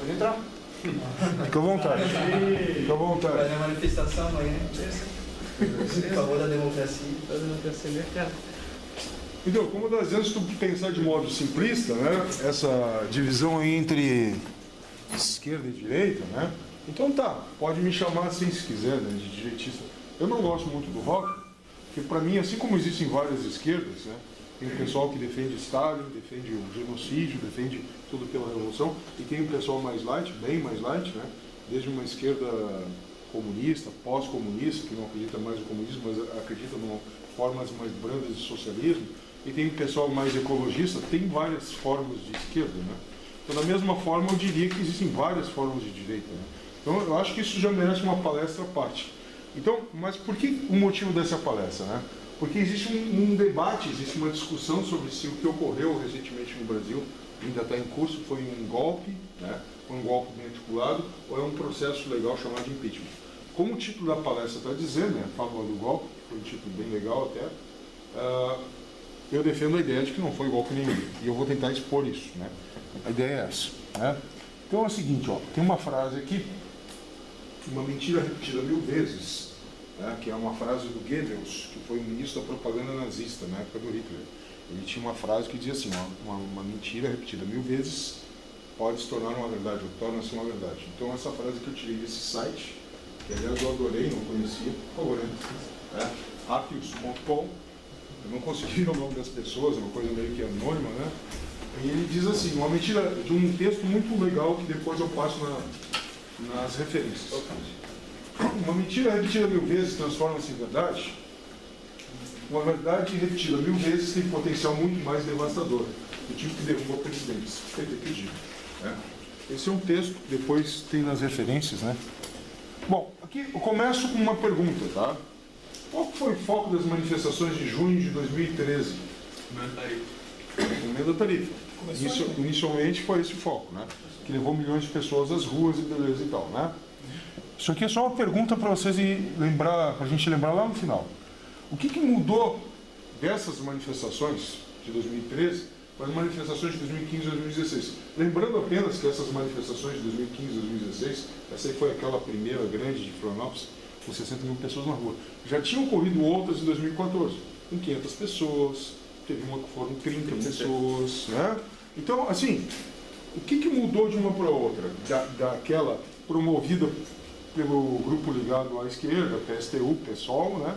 Pode entrar. Fica à vontade. Fica à vontade. Fazer a manifestação amanhã. Em favor da democracia. Da democracia mercado. Então, como das vezes tu pensar de modo simplista, né? Essa divisão aí entre esquerda e direita, né? Então tá, pode me chamar assim se quiser, né? De direitista. Eu não gosto muito do rock, porque para mim, assim como existem várias esquerdas, né? Tem o pessoal que defende Stalin, defende o genocídio, defende tudo pela revolução, e tem o pessoal mais light, bem mais light, né? Desde uma esquerda comunista, pós-comunista, que não acredita mais no comunismo, mas acredita em formas mais brandas de socialismo, e tem o pessoal mais ecologista, tem várias formas de esquerda, né? Então, da mesma forma, eu diria que existem várias formas de direita, né? Então, eu acho que isso já merece uma palestra à parte. Então, mas por que o motivo dessa palestra, né? Porque existe um debate, existe uma discussão sobre se o que ocorreu recentemente no Brasil, ainda está em curso, foi um golpe, né? Foi um golpe bem articulado, ou é um processo legal chamado de impeachment. Como o título da palestra está dizendo, né? A favor do golpe, que foi um título bem legal até, eu defendo a ideia de que não foi golpe nenhum. E eu vou tentar expor isso, né? A ideia é essa, né? Então é o seguinte, ó, tem uma frase aqui, uma mentira repetida 1000 vezes, né, que é uma frase do Goebbels, que foi o ministro da propaganda nazista na época do Hitler. Ele tinha uma frase que dizia assim, uma mentira repetida 1000 vezes pode se tornar uma verdade, ou torna-se uma verdade. Então essa frase que eu tirei desse site, que aliás eu adorei, não conhecia, por favor, né? Apios.com, eu não consegui ver o nome das pessoas, é uma coisa meio que anônima, né? E ele diz assim, uma mentira de um texto muito legal que depois eu passo nas referências. Uma mentira repetida 1000 vezes transforma-se em verdade. Uma verdade repetida 1000 vezes tem potencial muito mais devastador, do tipo que derruba presidentes. Esse é um texto que depois tem nas referências, né? Bom, aqui eu começo com uma pergunta, tá? Qual foi o foco das manifestações de junho de 2013? Aumento da tarifa. Inicialmente foi esse o foco, né? Que levou milhões de pessoas às ruas e beleza e tal, né? Isso aqui é só uma pergunta para vocês lembrar, para a gente lembrar lá no final. O que mudou dessas manifestações de 2013 para as manifestações de 2015 e 2016? Lembrando apenas que essas manifestações de 2015 e 2016, essa aí foi aquela primeira grande de Florianópolis, com 60 mil pessoas na rua. Já tinham ocorrido outras em 2014, com 500 pessoas, teve uma que foram 30 pessoas, né? Então, assim, o que mudou de uma para outra? Daquela promovida pelo grupo ligado à esquerda, PSTU, PSOL, né?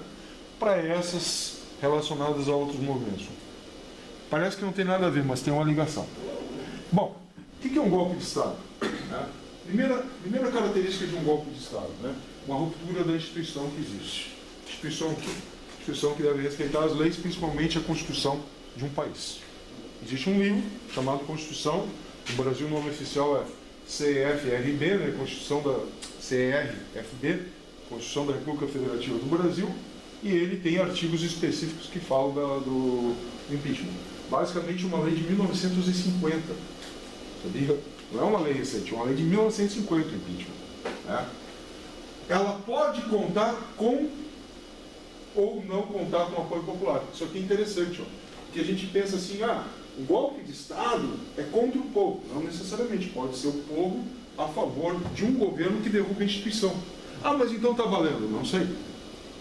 Para essas relacionadas a outros movimentos. Parece que não tem nada a ver, mas tem uma ligação. Bom, o que é um golpe de Estado? Né? Primeira característica de um golpe de Estado, né? Uma ruptura da instituição que existe. Instituição que deve respeitar as leis, principalmente a Constituição de um país. Existe um livro chamado Constituição, no Brasil o nome oficial é CFRB, né? Constituição da CRFB, Constituição da República Federativa do Brasil, e ele tem artigos específicos que falam do impeachment. Basicamente uma lei de 1950, sabia? Não é uma lei recente, é uma lei de 1950 o impeachment. Né? Ela pode contar com ou não contar com apoio popular. Isso aqui é interessante, ó, porque a gente pensa assim, o golpe de Estado é contra o povo. Não necessariamente, pode ser o povo a favor de um governo que derruba a instituição. Mas então está valendo? Não sei.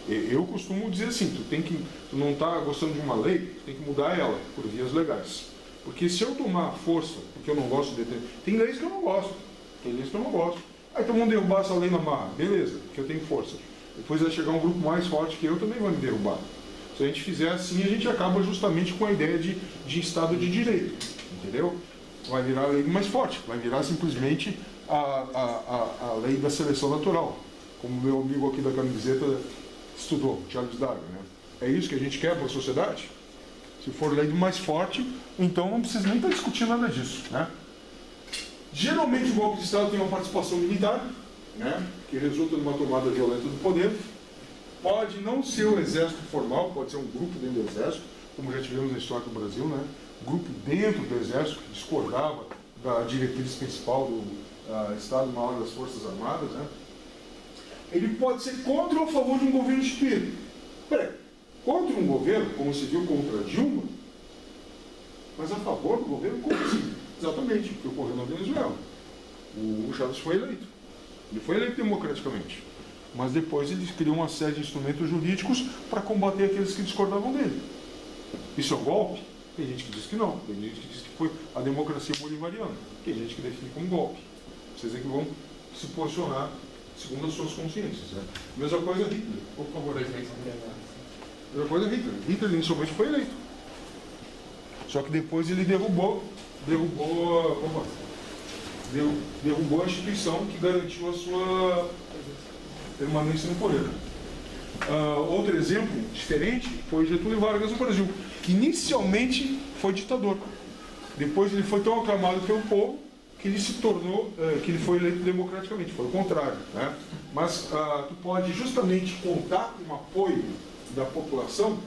Eu costumo dizer assim, tu não está gostando de uma lei, tu tem que mudar ela por vias legais. Porque se eu tomar força, porque eu não gosto de tem leis que eu não gosto, então vamos derrubar essa lei na marra, beleza, porque eu tenho força. Depois vai chegar um grupo mais forte que eu, também vai me derrubar. Se a gente fizer assim, a gente acaba justamente com a ideia de Estado de Direito, entendeu? Vai virar a lei mais forte, vai virar simplesmente a lei da seleção natural, como meu amigo aqui da camiseta estudou, Charles Darwin, né? É isso que a gente quer para a sociedade? Se for lei do mais forte, então não precisa nem estar discutindo nada disso, né? Geralmente o golpe de Estado tem uma participação militar, né? Que resulta numa tomada violenta do poder. Pode não ser o exército formal, pode ser um grupo dentro do exército, como já tivemos na história do Brasil, né? Um grupo dentro do exército que discordava da diretriz principal do Estado-Maior das Forças Armadas, né? Ele pode ser contra ou a favor de um governo instituído. Peraí, contra um governo, como se viu contra Dilma, mas a favor do governo, como assim? Exatamente, o que ocorreu na Venezuela. O Chaves foi eleito. Ele foi eleito democraticamente. Mas depois eles criam uma série de instrumentos jurídicos para combater aqueles que discordavam dele. Isso é um golpe? Tem gente que diz que não. Tem gente que diz que foi a democracia bolivariana. Tem gente que define como golpe. Vocês é que vão se posicionar segundo as suas consciências. Né? Mesma coisa Hitler. Por favor, mesma coisa Hitler. Hitler inicialmente foi eleito. Só que depois ele derrubou a instituição que garantiu a sua permanência no poder. Outro exemplo diferente foi Getúlio Vargas no Brasil, que inicialmente foi ditador. Depois ele foi tão aclamado pelo povo que ele se tornou, que ele foi eleito democraticamente. Foi o contrário. Né? Mas tu pode justamente contar com o apoio da população,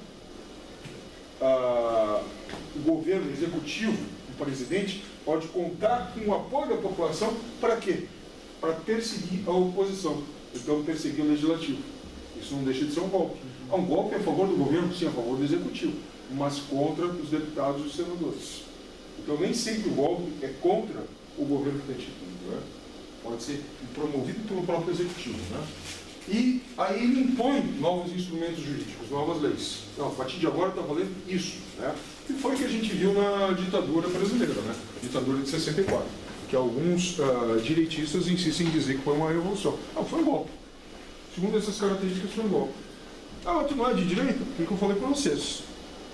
o governo executivo, o presidente, pode contar com o apoio da população para quê? Para perseguir a oposição. Então, perseguir o legislativo. Isso não deixa de ser um golpe. Um golpe é a favor do governo, sim, a favor do executivo, mas contra os deputados e os senadores. Então, nem sempre o golpe é contra o governo que está instituindo. Né? Pode ser promovido pelo próprio executivo. Né? E aí ele impõe novos instrumentos jurídicos, novas leis. Então, a partir de agora está valendo isso. Né? E foi o que a gente viu na ditadura brasileira, né? Ditadura de 64. Que alguns direitistas insistem em dizer que foi uma revolução. Não, foi um golpe. Segundo essas características, foi um golpe. Tu não é de direita? O que eu falei para vocês?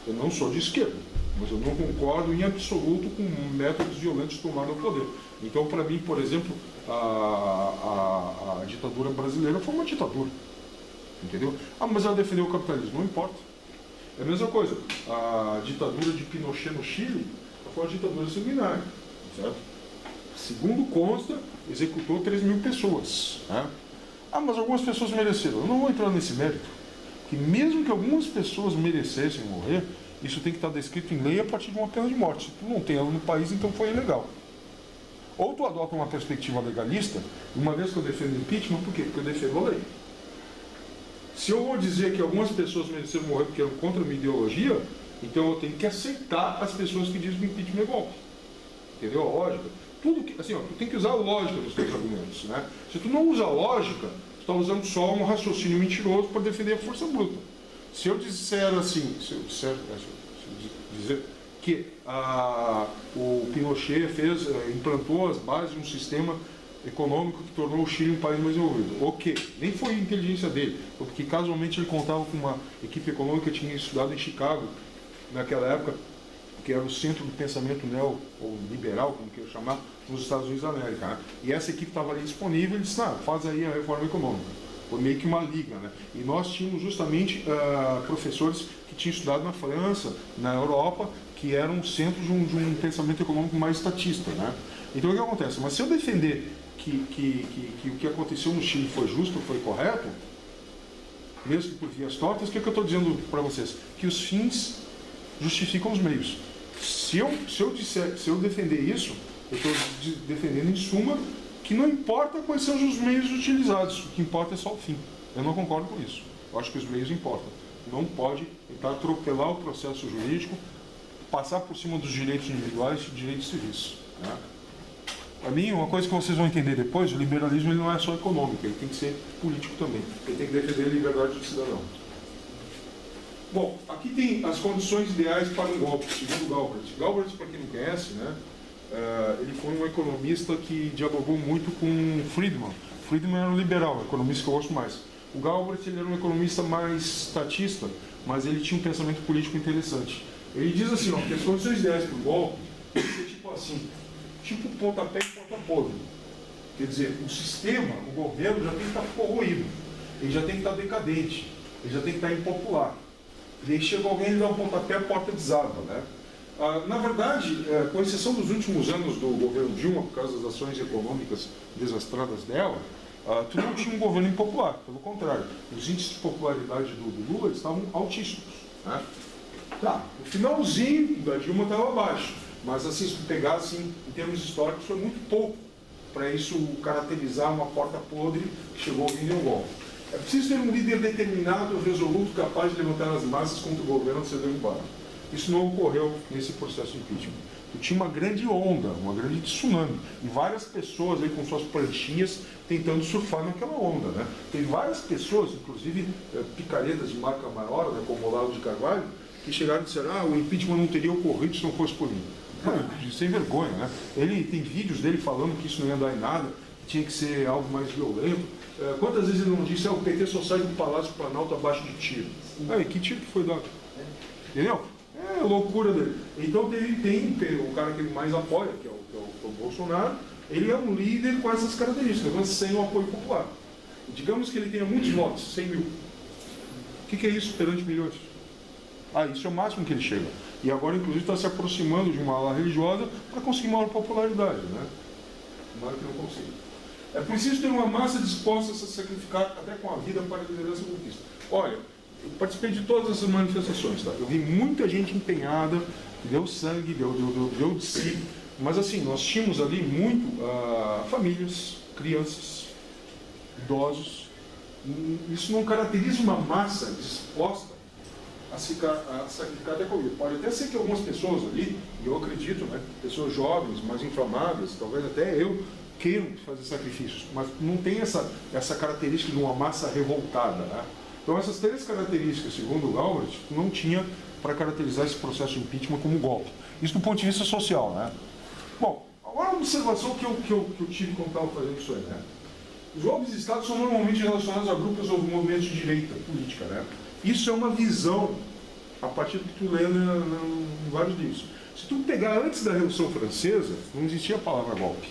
Eu não sou de esquerda, mas eu não concordo em absoluto com métodos violentos de tomar o poder. Então, para mim, por exemplo, a ditadura brasileira foi uma ditadura. Entendeu? Mas ela defendeu o capitalismo. Não importa. É a mesma coisa. A ditadura de Pinochet no Chile foi uma ditadura sanguinária. Certo? Segundo consta, executou 3 mil pessoas. Né? Mas algumas pessoas mereceram. Eu não vou entrar nesse mérito. Que mesmo que algumas pessoas merecessem morrer, isso tem que estar descrito em lei a partir de uma pena de morte. Se tu não tem ela no país, então foi ilegal. Ou tu adota uma perspectiva legalista, uma vez que eu defendo impeachment, por quê? Porque eu defendo a lei. Se eu vou dizer que algumas pessoas mereceram morrer porque eram contra a minha ideologia, então eu tenho que aceitar as pessoas que dizem que o impeachment é golpe. Entendeu? A lógica. Tudo que, assim, tu tem que usar a lógica dos teus argumentos. Né? Se tu não usa a lógica, tu está usando só um raciocínio mentiroso para defender a força bruta. Se eu disser assim, se eu dizer que o Pinochet implantou as bases de um sistema econômico que tornou o Chile um país mais desenvolvido. Ok, nem foi a inteligência dele, porque casualmente ele contava com uma equipe econômica que tinha estudado em Chicago, naquela época, que era o centro do pensamento neo ou liberal, como queira chamar, nos Estados Unidos da América. Né? E essa equipe estava ali disponível e disse, faz aí a reforma econômica. Foi meio que uma liga. Né? E nós tínhamos justamente professores que tinham estudado na França, na Europa, que eram centros de um pensamento econômico mais estatista. Né? Então o que acontece? Mas se eu defender que o que aconteceu no Chile foi justo, foi correto, mesmo que por vias tortas, o que eu estou dizendo para vocês? Que os fins justificam os meios. Se eu defender isso, eu estou defendendo em suma que não importa quais são os meios utilizados, o que importa é só o fim. Eu não concordo com isso. Eu acho que os meios importam. Não pode tentar atropelar o processo jurídico, passar por cima dos direitos individuais e direitos civis. Né? Para mim, uma coisa que vocês vão entender depois, o liberalismo ele não é só econômico, ele tem que ser político também. Ele tem que defender a liberdade do cidadão. Bom, aqui tem as condições ideais para um golpe, segundo Galbraith. Galbraith, para quem não conhece, né, ele foi um economista que dialogou muito com Friedman. Friedman era um liberal, um economista que eu gosto mais. O Galbraith ele era um economista mais estatista, mas ele tinha um pensamento político interessante. Ele diz assim, que as condições ideais para o golpe tem que ser tipo assim, tipo pontapé e ponta podre. Quer dizer, o sistema, o governo já tem que estar corroído, ele já tem que estar decadente, ele já tem que estar impopular. E aí chega alguém e dá um pontapé, a porta desaba, né? Na verdade, com exceção dos últimos anos do governo Dilma, por causa das ações econômicas desastradas dela, tu não tinha um governo impopular, pelo contrário. Os índices de popularidade do Lula estavam altíssimos. Né? O finalzinho da Dilma estava baixo, mas assim, se tu pegar assim, em termos históricos, foi muito pouco para isso caracterizar uma porta podre que chegou alguém e deu um golpe. É preciso ter um líder determinado, resoluto, capaz de levantar as massas contra o governo a ser derrubado. Isso não ocorreu nesse processo de impeachment. tu tinha uma grande onda, uma grande tsunami, e várias pessoas aí com suas pranchinhas tentando surfar naquela onda, né? Tem várias pessoas, inclusive picaretas de marca maior, né, como o Olavo de Carvalho, que chegaram e disseram, o impeachment não teria ocorrido se não fosse por mim. Sem vergonha, né? Ele tem vídeos dele falando que isso não ia dar em nada, que tinha que ser algo mais violento. Quantas vezes ele não disse, o PT só sai do Palácio Planalto abaixo de tiro? Aí, que tiro que foi dado? Entendeu? É loucura dele. Então tem o cara que ele mais apoia, que é o Bolsonaro, ele é um líder com essas características, mas sem o apoio popular. Digamos que ele tenha muitos votos, 100 mil. O que é isso perante milhões? Isso é o máximo que ele chega. E agora, inclusive, está se aproximando de uma ala religiosa para conseguir maior popularidade, né? Tomara que não consiga. É preciso ter uma massa disposta a se sacrificar até com a vida para a liderança golpista. Olha, eu participei de todas essas manifestações, tá? Eu vi muita gente empenhada, que deu sangue, deu de si. Mas assim, nós tínhamos ali muito famílias, crianças, idosos. Isso não caracteriza uma massa disposta a sacrificar até com a vida. Pode até ser que algumas pessoas ali, e eu acredito, né, pessoas jovens, mais inflamadas, talvez até eu, queiram fazer sacrifícios, mas não tem essa característica de uma massa revoltada, né? Então essas três características, segundo o Galbraith, não tinha para caracterizar esse processo de impeachment como golpe. Isso do ponto de vista social, né? Bom, agora uma observação que eu tive quando estava fazendo isso aí, né? Os golpes de Estado são normalmente relacionados a grupos ou movimentos de direita política, né? Isso é uma visão a partir do que tu lê em vários livros. Se tu pegar antes da Revolução Francesa, não existia a palavra golpe.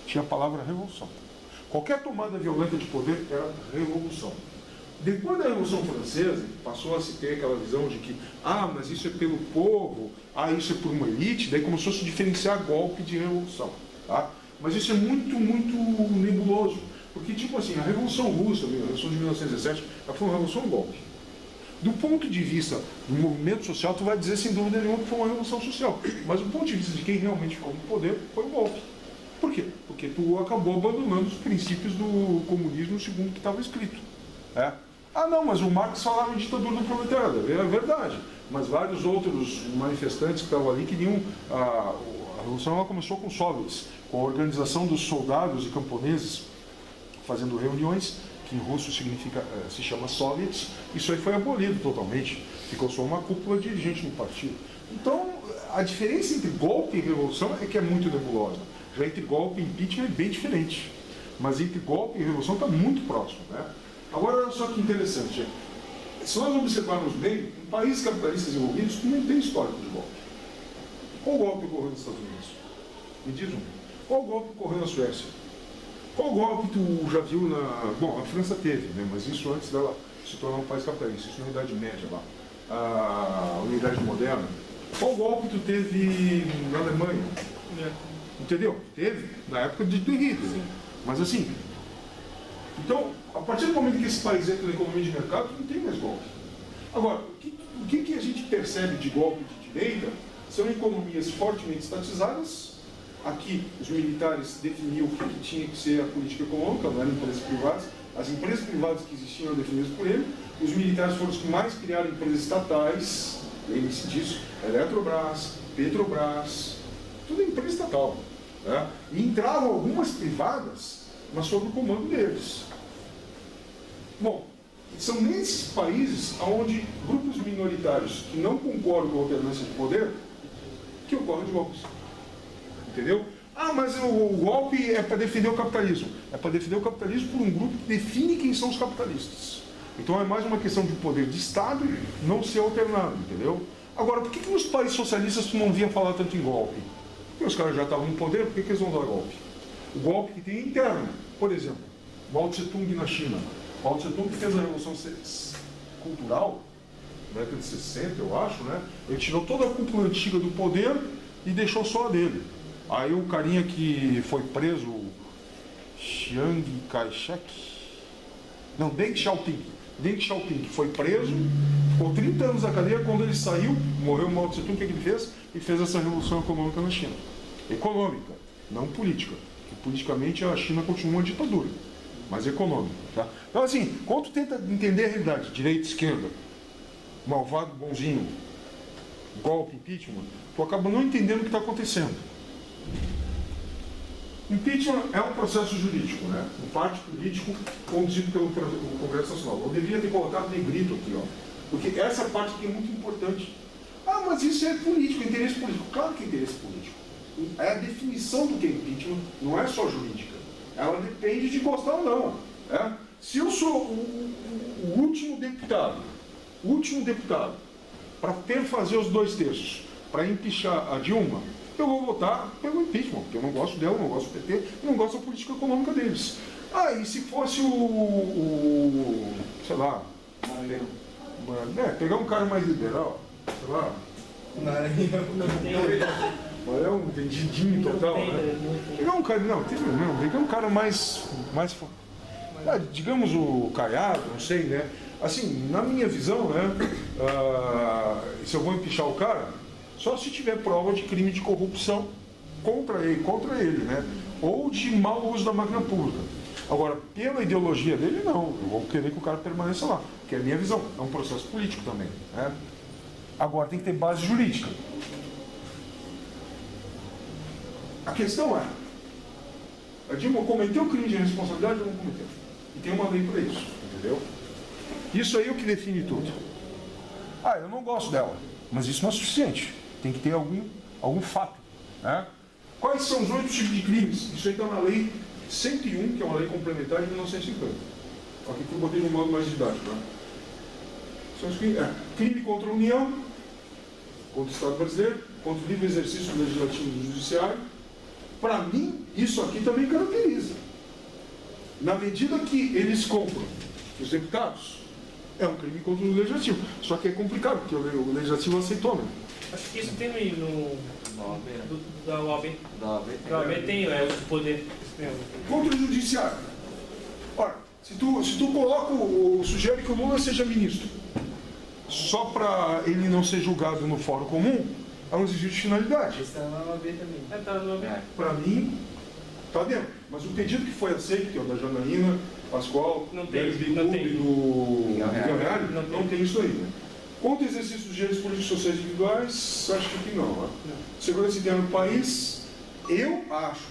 Tinha a palavra revolução. Qualquer tomada violenta de poder era revolução. Depois da Revolução Francesa, passou a se ter aquela visão de que, mas isso é pelo povo, isso é por uma elite, daí começou a se diferenciar golpe de revolução. Tá? Mas isso é muito, muito nebuloso. Porque, tipo assim, a Revolução Russa, a Revolução de 1917, ela foi uma revolução golpe. Do ponto de vista do movimento social, tu vai dizer sem dúvida nenhuma que foi uma revolução social. Mas do ponto de vista de quem realmente ficou no poder, foi um golpe. Por quê? Porque tu acabou abandonando os princípios do comunismo segundo o que estava escrito. Não, mas o Marx falava em ditadura do proletariado. É verdade. Mas vários outros manifestantes que estavam ali queriam... A revolução ela começou com os soviets, com a organização dos soldados e camponeses fazendo reuniões, que em russo se chama soviets. Isso aí foi abolido totalmente. Ficou só uma cúpula dirigente no partido. Então, a diferença entre golpe e revolução é que é muito nebulosa. Já entre golpe e impeachment é bem diferente. Mas entre golpe e revolução está muito próximo, né? Agora, olha só que interessante. Se nós observarmos bem, em países capitalistas envolvidos, não tem histórico de golpe. Qual golpe ocorreu nos Estados Unidos? Me diz um. Qual golpe ocorreu na Suécia? Qual golpe tu já viu na... Bom, a França teve, né? Mas isso antes dela se tornar um país capitalista. Isso na Idade Média lá. A Unidade Moderna. Qual golpe tu teve na Alemanha? Entendeu? Teve na época de Hitler. Mas assim... Então, a partir do momento que esse país entra na economia de mercado, não tem mais golpe. Agora, o que a gente percebe de golpe de direita são economias fortemente estatizadas. Aqui, os militares definiam o que tinha que ser a política econômica, não eram empresas privadas. As empresas privadas que existiam eram definidas por ele. Os militares foram os que mais criaram empresas estatais, lembre-se disso, Eletrobras, Petrobras, tudo é empresa estatal. Né? E entravam algumas privadas, mas sob o comando deles. Bom, são nesses países onde grupos minoritários que não concordam com a alternância de poder que ocorrem os golpes. Entendeu? Mas o golpe é para defender o capitalismo. É para defender o capitalismo por um grupo que define quem são os capitalistas. Então é mais uma questão de poder de Estado não ser alternado, entendeu? Agora, por que nos países socialistas tu não via falar tanto em golpe? Porque os caras já estavam no poder, por que eles vão dar golpe? O golpe que tem é interno. Por exemplo, Mao Tse-tung na China. Mao Tse-tung fez a Revolução Cultural, na década de 60, eu acho, né? Ele tirou toda a cúpula antiga do poder e deixou só a dele. Aí o carinha que foi preso, Chiang Kai-shek, não, Deng Xiaoping, que foi preso, ficou 30 anos na cadeia, quando ele saiu, morreu Mao Tse-tung, o que ele fez? Ele fez essa revolução econômica na China. Econômica, não política. Porque politicamente a China continua uma ditadura, mas econômica. Tá? Então assim, quando tu tenta entender a realidade, direita, esquerda, malvado, bonzinho, golpe, impeachment, tu acaba não entendendo o que está acontecendo. Impeachment é um processo jurídico, né? Um parte político conduzido pelo Congresso Nacional. Eu deveria ter colocado negrito aqui, ó, porque essa parte aqui é muito importante. Ah, mas isso é político, interesse político. Claro que é interesse político. É a definição do que é impeachment, não é só jurídica. Ela depende de gostar ou não. Né? Se eu sou o último deputado, para fazer os 2 terços, para impeachar a Dilma, eu vou votar pelo impeachment, porque eu não gosto dela, não gosto do PT, não gosto da política econômica deles. Ah, e se fosse sei lá, pegar um cara mais liberal, sei lá, é um vendidinho total, né? Pegar um cara, pegar um cara mais digamos o Caiado, não sei, né? Assim, na minha visão, né? Se eu vou empichar o cara, só se tiver prova de crime de corrupção contra ele, né? Ou de mau uso da máquina pública. Agora, pela ideologia dele, não. Eu vou querer que o cara permaneça lá, que é a minha visão. É um processo político também, né? Agora, tem que ter base jurídica. A questão é, a Dilma cometeu crime de responsabilidade ou não cometeu? E tem uma lei para isso, entendeu? Isso aí é o que define tudo. Ah, eu não gosto dela, mas isso não é suficiente. Tem que ter algum fato, né? Quais são os 8 tipos de crimes? Isso aí está na lei 101, que é uma lei complementar de 1950. Aqui que eu botei de um modo mais didático, né? São os crimes, crime contra a União, contra o Estado brasileiro, contra o livre exercício do legislativo e do judiciário. Para mim, isso aqui também caracteriza. Na medida que eles compram os deputados, é um crime contra o legislativo. Só que é complicado, porque o legislativo aceitou, né? Acho que isso tem da OAB. Da OAB tem o poder. Contra o judiciário. Ora, se tu coloca sugere que o Lula seja ministro, só para ele não ser julgado no fórum comum, é um exigir de finalidade. Está na OAB também. Está na OAB. Para mim, está dentro. Mas o pedido que foi aceito, que é o da Janaína, Pascoal, não tem, do não tem. Guilherme, não tem isso aí, né? Contra o exercício dos direitos políticos e sociais individuais, acho que não, né? Segurança interna do país, eu acho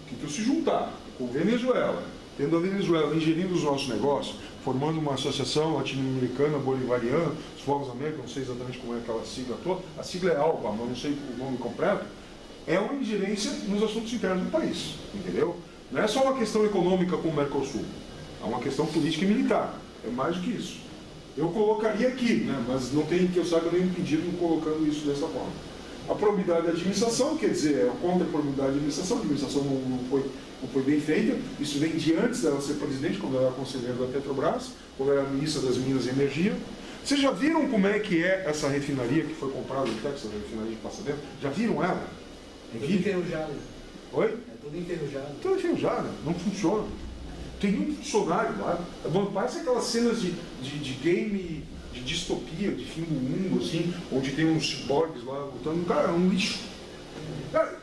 que tu se juntar com Venezuela, tendo a Venezuela ingerindo os nossos negócios, formando uma associação latino-americana, bolivariana, os povos américos, não sei exatamente como é aquela sigla toda, a sigla é ALBA, mas não sei o nome completo, é uma ingerência nos assuntos internos do país, entendeu? Não é só uma questão econômica com o Mercosul, é uma questão política e militar, é mais do que isso. Eu colocaria aqui, né, mas não tem, que eu saiba, nenhum pedido colocando isso dessa forma. A probidade da administração, quer dizer, é contra a probidade da administração, não foi bem feita, isso vem de antes dela ser presidente, quando ela era conselheira da Petrobras, quando ela era ministra das Minas e Energia. Vocês já viram como é que é essa refinaria que foi comprada no Texas, a refinaria de Pasadena? Já viram ela? É tudo enferrujado. Oi? É tudo enferrujado. Tudo enferrujado, não funciona. Tem um funcionário lá. Parece aquelas cenas de game, de distopia, de fim do mundo, assim, onde tem uns ciborgues lá lutando. Cara, é um lixo. Cara,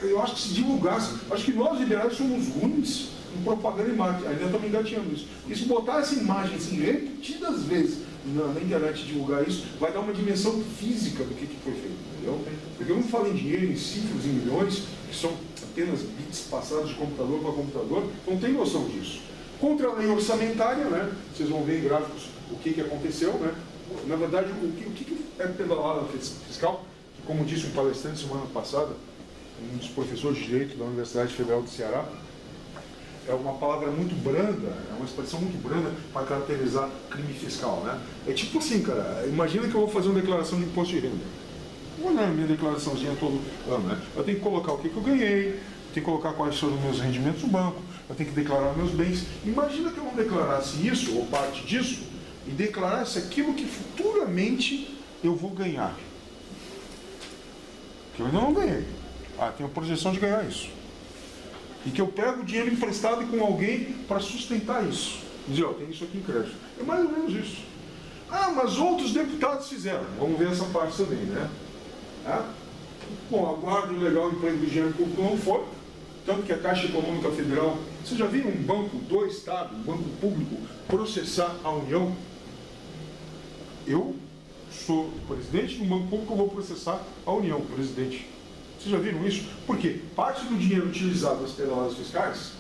eu acho que se divulgasse, acho que nós liberais somos ruins em propaganda e marketing. Ainda estamos engateando isso. E se botar essa imagem assim, repetidas vezes na internet, divulgar isso, vai dar uma dimensão física do que foi feito, entendeu? Porque eu não falo em dinheiro, em cifras, em milhões, que são apenas bits passados de computador para computador, não tem noção disso. Contra a lei orçamentária, né? Vocês vão ver em gráficos o que aconteceu, né? Na verdade, o que é pedalada fiscal, que, como disse um palestrante semana passada, um dos professores de Direito da Universidade Federal do Ceará, é uma palavra muito branda, é uma expressão muito branda para caracterizar crime fiscal, né? É tipo assim, cara, imagina que eu vou fazer uma declaração de imposto de renda. Vou na minha declaraçãozinha todo ano, né? Eu tenho que colocar o que eu ganhei, eu tenho que colocar quais foram os meus rendimentos no banco, eu tenho que declarar meus bens. Imagina que eu não declarasse isso, ou parte disso, e declarasse aquilo que futuramente eu vou ganhar. Que eu ainda não ganhei. Tenho a projeção de ganhar isso. E que eu pego o dinheiro emprestado com alguém para sustentar isso. Dizer, tem isso aqui em crédito. É mais ou menos isso. Mas outros deputados fizeram. Vamos ver essa parte também, né? Bom, a guarda ilegal emprego do dinheiro público não foi. Tanto que a Caixa Econômica Federal... Você já viu um banco do Estado, um banco público, processar a União? Eu sou presidente de um banco público, eu vou processar a União, presidente. Vocês já viram isso? Por quê? Parte do dinheiro utilizado nas pedaladas fiscais